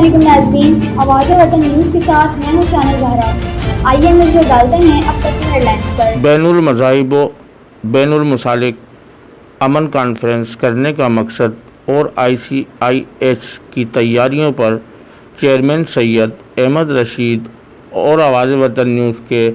علیکم ناظرین، آواز وطن نیوز کے ساتھ میں ہوں شانہ زہرا۔ آئیے نظر ڈالتے ہیں اب تک کی ہیڈ لائنز پر۔ بین المذاہب و بین المسالک امن کانفرنس کرنے کا مقصد اور ICIH کی تیاریوں پر چیئرمین سید احمد رشید اور آواز وطن نیوز کے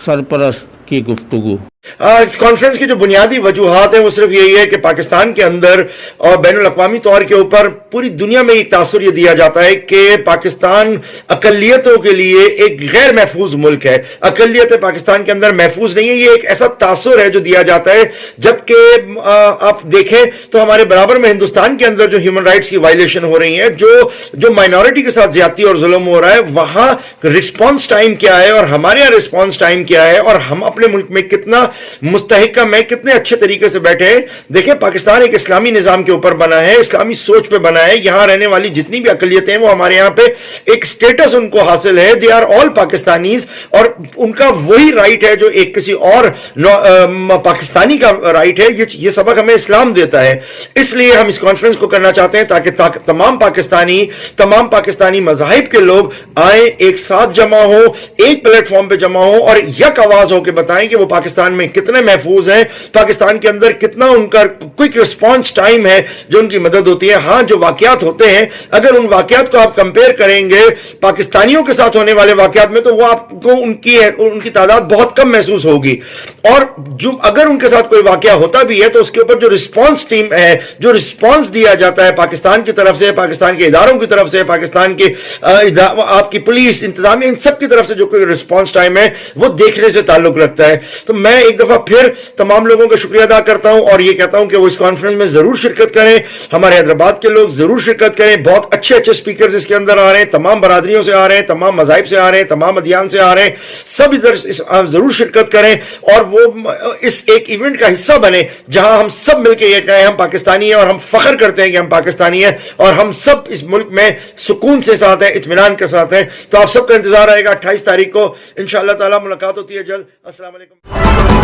سرپرست کی گفتگو۔ اس کانفرنس کی جو بنیادی وجوہات ہیں وہ صرف یہی ہے کہ پاکستان کے اندر اور بین الاقوامی طور کے اوپر پوری دنیا میں ایک تاثر یہ دیا جاتا ہے کہ پاکستان اقلیتوں کے لیے ایک غیر محفوظ ملک ہے، اقلیتیں پاکستان کے اندر محفوظ نہیں ہے۔ یہ ایک ایسا تاثر ہے جو دیا جاتا ہے، جبکہ آپ دیکھیں تو ہمارے برابر میں ہندوستان کے اندر جو ہیومن رائٹس کی وائلیشن ہو رہی ہیں، جو مائنورٹی کے ساتھ زیادتی اور ظلم ہو رہا ہے، وہاں رسپانس ٹائم کیا ہے اور ہمارے یہاں رسپانس ٹائم کیا ہے، اور ہم اپنے ملک میں کتنا مستحکم ہے، کتنے اچھے طریقے سے بیٹھے ہیں۔ دیکھیں پاکستان ایک اسلامی نظام کے اوپر بنا ہے، اسلامی سوچ پہ بنا ہے۔ یہاں رہنے والی جتنی بھی اقلیتیں ہیں وہ ہمارے یہاں پہ ایک سٹیٹس ان کو حاصل ہے، دے آر آل پاکستانیز، اور ان کا وہی رائٹ ہے جو ایک کسی اور پاکستانی کا رائٹ ہے۔ یہ سبق ہمیں اسلام دیتا ہے۔ اس لیے ہم اس کانفرنس کو کرنا چاہتے ہیں تاکہ تمام پاکستانی مذاہب کے لوگ آئیں، ایک ساتھ جمع ہو، ایک پلیٹ فارم پہ جمع ہو اور یک آواز ہو کے بتائیں کہ وہ پاکستان میں کتنے محفوظ ہیں، پاکستان کے اندر کتنا ان کا کوئک رسپانس ٹائم ہے جو ان کی مدد ہوتی ہے۔ ہاں جو واقعات ہوتے ہیں، اگر ان واقعات کو آپ کمپیئر کریں گے پاکستانیوں کے ساتھ ہونے والے واقعات میں تو وہ آپ کو ان کی تعداد بہت کم محسوس ہوگی، اور اگر ان کے ساتھ کوئی واقعہ ہوتا بھی ہے تو اس کے اوپر جو رسپانس ٹیم ہے، جو رسپانس دیا جاتا ہے پاکستان کی طرف سے، پاکستان کے اداروں کی طرف سے، پاکستان کے آپ کی پولیس انتظامیہ، ان سب کی طرف سے جو کوئی رسپانس ٹائم ہے وہ دیکھنے سے تعلق رکھتا ہے۔ تو میں ایک دفعہ پھر تمام لوگوں کا شکریہ ادا کرتا ہوں اور یہ کہتا ہوں کہ وہ اس کانفرنس میں ضرور شرکت کریں، ہمارے حیدرآباد کے لوگ ضرور شرکت کریں۔ بہت اچھے سپیکرز اس کے اندر آ رہے ہیں، تمام برادریوں سے آ رہے ہیں، تمام مذاہب سے آ رہے ہیں، تمام ادیان سے آ رہے ہیں، سب ادھر ضرور شرکت کریں اور وہ اس ایک ایونٹ کا حصہ بنے جہاں ہم سب مل کے یہ کہیں ہم پاکستانی ہیں اور ہم فخر کرتے ہیں کہ ہم پاکستانی ہیں اور ہم سب اس ملک میں سکون سے ساتھ ہیں، اطمینان کے ساتھ ہیں۔ تو آپ سب کا انتظار رہے گا 28 تاریخ کو، انشاءاللہ تعالی ملاقات ہوتی ہے جلد۔ السلام علیکم۔